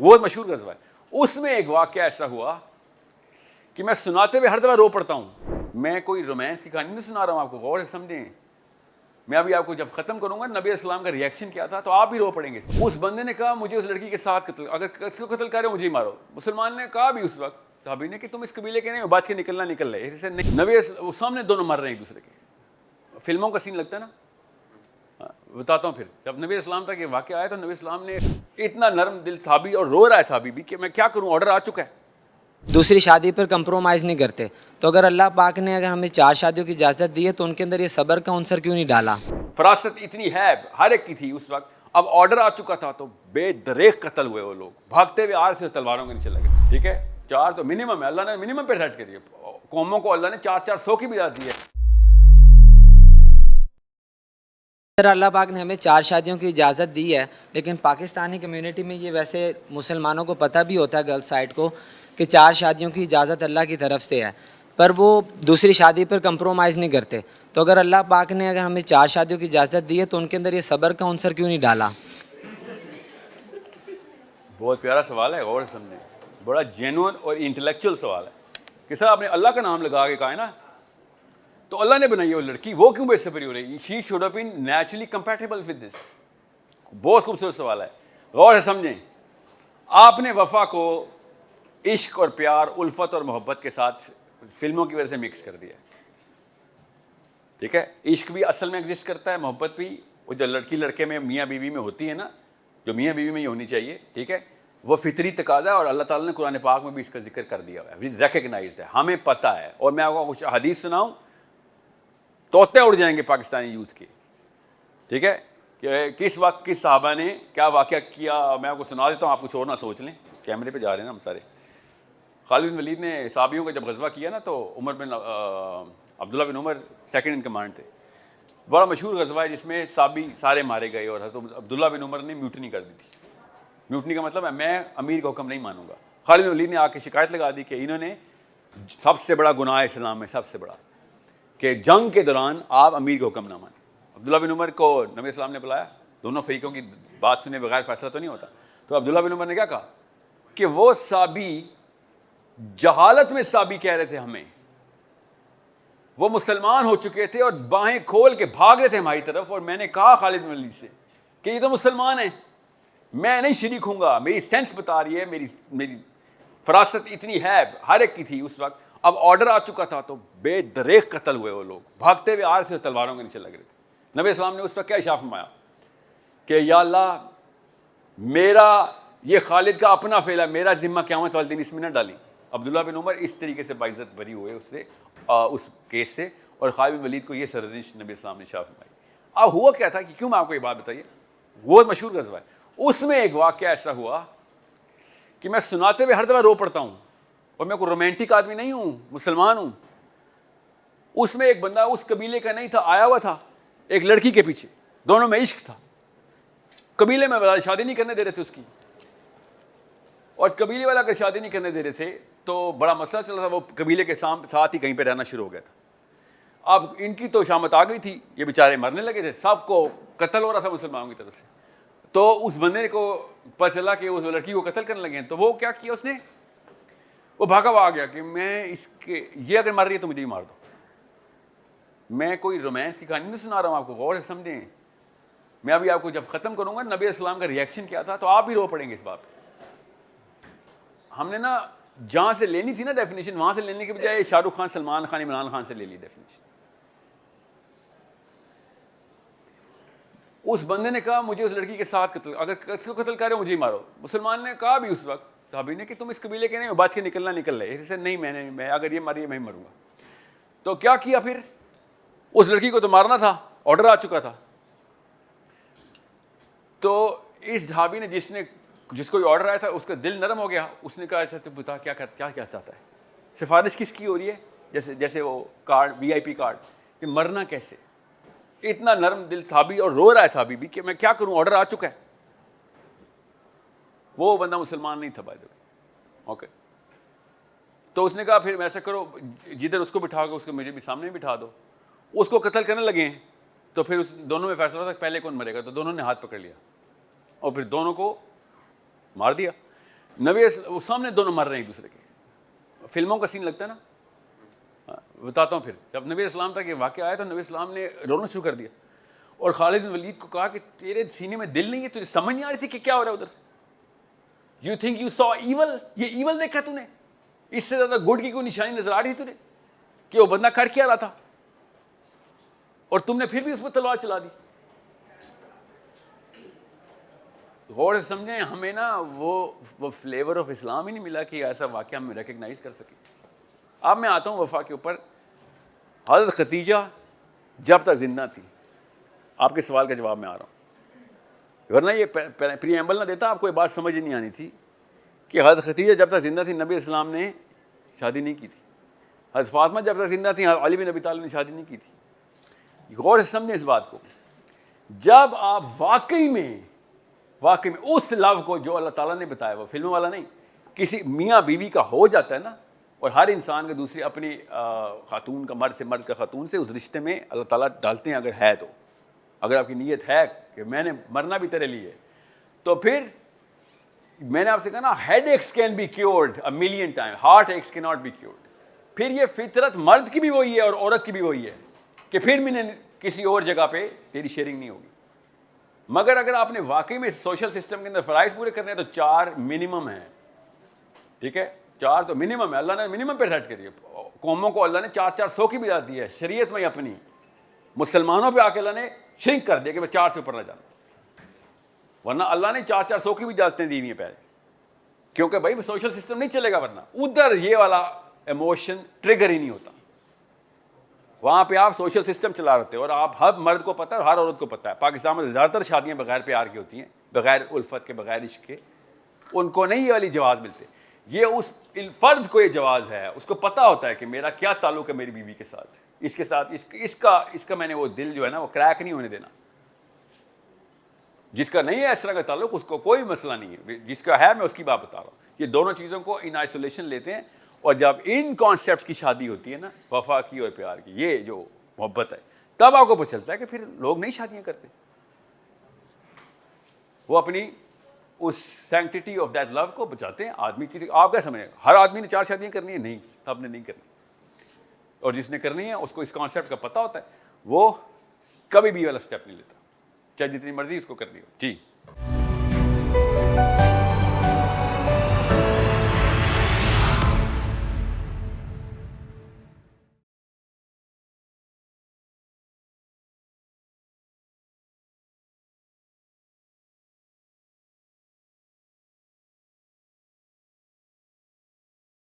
بہت مشہور غزوہ ہے. اس میں ایک واقعہ ایسا ہوا کہ میں سناتے ہوئے ہر دفعہ رو پڑتا ہوں. میں کوئی رومانس کی کہانی نہیں سنا رہا ہوں آپ کو, غور سے سمجھیں. میں ابھی آپ کو جب ختم کروں گا نبی السلام کا ریئیکشن کیا تھا تو آپ بھی رو پڑیں گے. اس بندے نے کہا مجھے اس لڑکی کے ساتھ قتل, اگر کسی کو قتل کرے مجھے ہی مارو. مسلمان نے کہا بھی اس وقت صحابی نے کہ تم اس قبیلے کے نہیں ہو, بچ کے نکلنا نکل رہے. اسے نبی سامنے دونوں مر رہے ہیں ایک دوسرے کے. فلموں کا سین لگتا ہے نا. بتاتا ہوں پھر جب نبی اسلام تک یہ واقعہ آیا تو نبی اسلام نے اتنا نرم دل صحابی, اور رو رہا ہے صحابی بھی کہ میں کیا کروں, آرڈر آ چکا ہے. دوسری شادی پر کمپرومائز نہیں کرتے, تو اگر اللہ پاک نے اگر ہمیں 4 شادیوں کی اجازت دی ہے تو ان کے اندر یہ صبر کا عنصر کیوں نہیں ڈالا؟ فراست اتنی ہے ہر ایک کی تھی اس وقت. اب آرڈر آ چکا تھا تو بے دریغ قتل ہوئے وہ لوگ, بھاگتے ہوئے آ رہے تھے تلواروں کے نیچے لگے. ٹھیک ہے, 4 تو منیمم ہے, اللہ نے منیمم پہ سیٹ کر دیا. قوموں کو اللہ نے 400 کی بھی اجازت دی ہے. اگر اللہ پاک نے ہمیں 4 شادیوں کی اجازت دی ہے, لیکن پاکستانی کمیونٹی میں یہ ویسے مسلمانوں کو پتہ بھی ہوتا ہے گرل سائڈ کو کہ 4 شادیوں کی اجازت اللہ کی طرف سے ہے, پر وہ دوسری شادی پر کمپرومائز نہیں کرتے. تو اگر اللہ پاک نے اگر ہمیں 4 شادیوں کی اجازت دی ہے تو ان کے اندر یہ صبر کا عنصر کیوں نہیں ڈالا؟ بہت پیارا سوال ہے, غور سے سمجھیں. بڑا جینوئن اور انٹلیکچوئل سوال ہے کہ سر آپ نے اللہ کا نام لگا کے کہا ہے نا, تو اللہ نے بنائی ہے وہ لڑکی, وہ کیوں بے صبری ہو رہی؟ She should have been naturally compatible with this. بہت خوبصورت سوال ہے, غور سے سمجھیں. آپ نے وفا کو عشق اور پیار, الفت اور محبت کے ساتھ فلموں کی وجہ سے مکس کر دیا. ٹھیک ہے, عشق بھی اصل میں ایگزسٹ کرتا ہے, محبت بھی. وہ جو لڑکی لڑکے میں میاں بیوی میں ہوتی ہے نا, جو میاں بیوی میں ہی ہونی چاہیے, ٹھیک ہے, وہ فطری تقاضا ہے, اور اللہ تعالیٰ نے قرآن پاک میں بھی اس کا ذکر کر دیا ہوا ہے, ریکگنائزڈ ہے, ہمیں پتہ ہے. اور میں آپ کو کچھ حدیث سناؤں, طوطے اڑ جائیں گے پاکستانی یوتھ کے. ٹھیک ہے, کہ کس وقت کس صحابہ نے کیا واقعہ کیا, میں آپ کو سنا دیتا ہوں, آپ کچھ اور نہ سوچ لیں. کیمرے پہ جا رہے ہیں نا ہم سارے. خالد بن ولید نے صحابیوں کا جب غزوہ کیا نا, تو عمر بن عبداللہ بن عمر سیکنڈ ان کمانڈ تھے. بڑا مشہور غزوہ ہے جس میں صحابی سارے مارے گئے, اور حضرت عبداللہ بن عمر نے میوٹنی کر دی تھی. میوٹنی کا مطلب ہے میں امیر کا حکم نہیں مانوں گا. خالد بن ولید نے آ کے شکایت لگا دی کہ انہوں نے سب سے بڑا گناہ اسلام میں سب سے بڑا, کہ جنگ کے دوران آپ امیر کا حکم نہ مانیں. عبداللہ بن عمر کو نبی السلام نے بلایا, دونوں فریقوں کی بات سنے بغیر فیصلہ تو نہیں ہوتا. تو عبداللہ بن عمر نے کیا کہا کہ وہ صحابی جہالت میں صحابی کہہ رہے تھے ہمیں, وہ مسلمان ہو چکے تھے اور باہیں کھول کے بھاگ رہے تھے ہماری طرف, اور میں نے کہا خالد بن ولید سے کہ یہ تو مسلمان ہیں, میں نہیں شریک ہوں گا. میری سینس بتا رہی ہے, میری فراست اتنی ہے ہر ایک کی تھی اس وقت. اب آرڈر آ چکا تھا تو بے دریغ قتل ہوئے وہ لوگ, بھاگتے ہوئے آ رہے تھے تلواروں کے نیچے لگ رہے تھے. نبی اسلام نے اس وقت کیا ارشاد فرمایا کہ یا اللہ میرا یہ خالد کا اپنا فعل ہے, میرا ذمہ قیامت والے دن اس میں نہ ڈالی. عبداللہ بن عمر اس طریقے سے باعزت بری ہوئے اس سے, اس کیس سے, اور خالد بن ولید کو یہ سرزنش نبی اسلام نے ارشاد فرمائی. اب ہوا کیا تھا کہ کیوں میں آپ کو یہ بات بتائیے, بہت مشہور غزوہ ہے. اس میں ایک واقعہ ایسا ہوا کہ میں سناتے ہوئے ہر دفعہ رو پڑتا ہوں, اور میں کوئی رومانٹک آدمی نہیں ہوں, مسلمان ہوں. اس میں ایک بندہ اس قبیلے کا نہیں تھا, آیا ہوا تھا ایک لڑکی کے پیچھے, دونوں میں عشق تھا. قبیلے میں شادی نہیں کرنے دے رہے تھے اس کی, اور قبیلے والا اگر شادی نہیں کرنے دے رہے تھے تو بڑا مسئلہ چل رہا تھا. وہ قبیلے کے ساتھ ہی کہیں پہ رہنا شروع ہو گیا تھا. اب ان کی تو شامت آ گئی تھی, یہ بیچارے مرنے لگے تھے, سب کو قتل ہو رہا تھا مسلمانوں کی طرف سے. تو اس بندے کو پتہ چلا کہ اس لڑکی کو قتل کرنے لگے ہیں, تو وہ کیا کیا اس نے, وہ بھاگا ہوا آ گیا کہ میں اس کے, یہ اگر مر رہی ہے تو مجھے ہی مار دو. میں کوئی رومانس کی کہانی نہیں سنا رہا ہوں آپ کو, غور سے سمجھیں. میں ابھی آپ کو جب ختم کروں گا نبی السلام کا ریئیکشن کیا تھا تو آپ بھی رو پڑیں گے اس بات پہ. ہم نے نا جہاں سے لینی تھی نا ڈیفینیشن, وہاں سے لینے کے بجائے شاہ رخ خان, سلمان خان, عمران خان سے لے لی ڈیفینیشن. اس بندے نے کہا مجھے اس لڑکی کے ساتھ قتل, اگر کسی کو قتل کرے مجھے ہی مارو. مسلمان نے کہا بھی اس وقت صحابی نے کہ تم اس قبیلے کے نہیں ہو, بچ کے نکلنا نکل رہے. اسے نہیں, میں اگر یہ ماری میں ہی مروں گا. تو کیا کیا پھر, اس لڑکی کو تو مارنا تھا, آرڈر آ چکا تھا. تو اس صحابی نے جس کو آرڈر آیا تھا اس کا دل نرم ہو گیا. اس نے کہا اچھا تو بتا کیا چاہتا ہے, سفارش کس کی ہو رہی ہے, جیسے وہ کارڈ, وی آئی پی کارڈ, کہ مرنا کیسے. اتنا نرم دل صحابی, اور رو رہا ہے صحابی بھی کہ میں کیا کروں, آرڈر آ چکا ہے. وہ بندہ مسلمان نہیں تھا بائی دا وے. اوکے, تو اس نے کہا پھر ایسا کرو, جدھر اس کو بٹھا کے اس کو مجھے بھی سامنے بٹھا دو. اس کو قتل کرنے لگے ہیں, تو پھر اس دونوں میں فیصلہ تھا پہلے کون مرے گا. تو دونوں نے ہاتھ پکڑ لیا اور پھر دونوں کو مار دیا. نبی وہ سامنے دونوں مر رہے ہیں ایک دوسرے کے. فلموں کا سین لگتا ہے نا. بتاتا ہوں پھر. جب نبی اسلام تک یہ واقعہ آیا تو نبی اسلام نے رونا شروع کر دیا اور خالد بن ولید کو کہا کہ تیرے سینے میں دل نہیں ہے, تجھے سمجھ نہیں آ رہی تھی کہ کیا ہو رہا ہے ادھر. You think you so evil, یہ ایول دیکھا تو نے, اس سے زیادہ گڈ کی کوئی نشانی نظر آ رہی تھی تجھے کہ وہ بندہ کر کیا رہا تھا, اور تم نے پھر بھی اس پر تلوار چلا دی. غور سے سمجھیں, ہمیں نا وہ فلیور آف اسلام ہی نہیں ملا کہ ایسا واقعہ ہم ریکگنائز کر سکیں. اب میں آتا ہوں وفا کے اوپر. حضرت خدیجہ جب تک زندہ تھی, آپ کے سوال کا جواب میں آ رہا ہوں, ورنہ یہ پری ایمبل نہ دیتا آپ کو یہ بات سمجھ نہیں آنی تھی کہ حضرت خدیجہ جب تک زندہ تھی نبی اسلام نے شادی نہیں کی تھی. حضرت فاطمہ جب تک زندہ تھی علی بن ابی طالب نے شادی نہیں کی تھی. غور سے سمجھیں اس بات کو. جب آپ واقعی میں اس لو کو جو اللہ تعالیٰ نے بتایا, وہ فلم والا نہیں, کسی میاں بیوی کا ہو جاتا ہے نا, اور ہر انسان کا دوسری اپنی خاتون کا, مرد سے مرد کا خاتون سے اس رشتے میں اللہ تعالیٰ ڈالتے ہیں اگر ہے تو. اگر آپ کی نیت ہے کہ میں نے مرنا بھی تیرے لیے, تو پھر میں نے آپ سے کہا نا, head aches can be cured a million time, heart aches can not be cured. پھر یہ فطرت مرد کی بھی وہی ہے اور عورت کی بھی وہی ہے کہ پھر میں نے کسی اور جگہ پہ تیری شیئرنگ نہیں ہوگی. مگر اگر آپ نے واقعی میں سوشل سسٹم کے اندر فرائض پورے کرنے ہیں تو 4 منیمم ہیں. ٹھیک ہے, 4 تو منیمم ہے, اللہ نے منیمم پہ سیٹ کری ہے. قوموں کو اللہ نے 400 کی بھی اجازت دی ہے شریعت میں اپنی. مسلمانوں پہ آ کے اللہ نے شرنک کر دیا کہ میں 4 سے اوپر نہ جانا, ورنہ اللہ نے 400 کی بھی اجازتیں دی ہوئی ہیں پہلے, کیونکہ بھائی سوشل سسٹم نہیں چلے گا, ورنہ ادھر یہ والا ایموشن ٹریگر ہی نہیں ہوتا. وہاں پہ آپ سوشل سسٹم چلا رہتے ہیں, اور آپ ہر مرد کو پتہ ہے اور ہر عورت کو پتہ ہے پاکستان میں زیادہ تر شادیاں بغیر پیار کی ہوتی ہیں, بغیر الفت کے, بغیر عشق کے. ان کو نہیں یہ والی جواز ملتے. یہ اس فرد کو یہ جواز ہے, اس کو پتہ ہوتا ہے کہ میرا کیا تعلق ہے میری بیوی کے ساتھ, اس کے ساتھ اس کا میں نے وہ دل جو ہے نا وہ کریک نہیں ہونے دینا. جس کا نہیں ہے اس طرح کا تعلق اس کو کوئی مسئلہ نہیں ہے, جس کا ہے میں اس کی بات بتا رہا ہوں. یہ دونوں چیزوں کو ان آئسولیشن لیتے ہیں, اور جب ان کانسیپٹس کی شادی ہوتی ہے نا, وفا کی اور پیار کی, یہ جو محبت ہے, تب آپ کو پتہ چلتا ہے کہ پھر لوگ نہیں شادیاں کرتے. وہ اپنی اس سینکٹیٹی آف دیٹ لو کو بچاتے ہیں. آدمی کی آپ کیا سمجھیں ہر آدمی نے 4 شادیاں کرنی ہے؟ نہیں, سب نے نہیں کرنی. اور جس نے کرنی ہے اس کو اس کانسیپٹ کا پتہ ہوتا ہے, وہ کبھی بھی والا اسٹیپ نہیں لیتا, چاہے جتنی مرضی اس کو کرنی ہو. جی